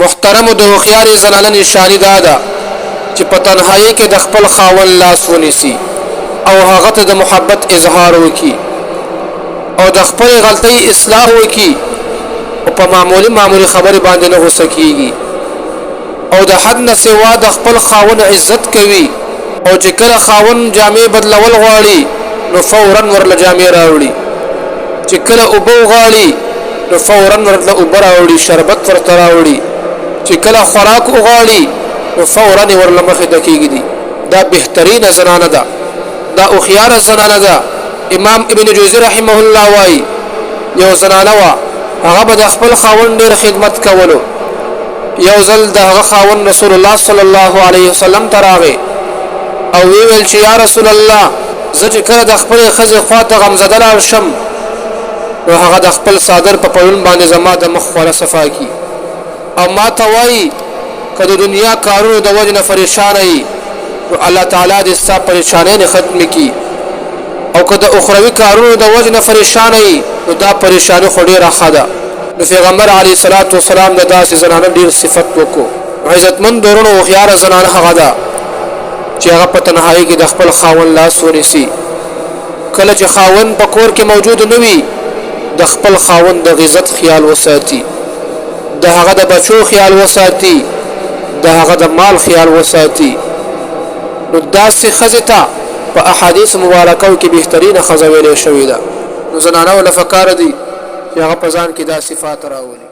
محترم د هوښیار زنانه نشانی دا ده چې په تنهایی کې د خپل خاوند لاس ونیسي او هغه ته د محبت اظهار وکړي او د خپل غلطۍ اصلاح وکړي او په معمولی خبرې باندې نه غوسه کیږي او د حد نه سوا د خپل خاوند عزت کوي او چې کله خاوند جامې بدلول غواړي نو فورا ورله جامې راوړي، چې کله اوبه غواړي نو فورا ورله اوبه راوړي، شربت ورته راوړي، چې کله خوراک غواړي نو فورا ورله مخې ته کېږدي. دا بهترینه زنانه ده، دا هوښیاره زنانه ده. امام ابن جوزی رحمه الله وایي یو زنانه وه، هغه به د خپل خاوند ډېر خدمت کولو. یو ځل د هغه خاوند رسول الله صلی الله علیه وسلم ته راغی او ویل چې یا رسول الله، زه چې کله د خپلې ښځې خواته غمزده لاړ شم نو هغه د خپل څادر په پړون باندې زما د مخ خوله صفا کړي او ما ته وایي که د دنیا کارونو د وجې نه پریشانه یي نو الله تعالی دې ستا پریشانۍ نه ختمې کړي، او که د اخروي کارونو د وجې نه پریشانه یي نو دا پریشاني خو ډېره ښه ده. نو پیغمبر علیه الصلاة والسلام د داسې زنانه ډېر صفت وکړو. عزتمند ورونو، هوښیاره زنانه هغه ده چې هغه په تنهایی کې د خپل خاوند لاس ونیسي. کله چې خاوند په کور کې موجود نه وي د خپل خاوند د عزت خیال وساتي، د هغه د بچو خیال وساتي، د هغه د مال خیال وساتي. نو داسې ښځې ته په احادیث مبارکو کې بهترینه ښځه ویلې شوې ده. نو زنانو له پکار دي چې هغه په ځان کې دا صفات راولي.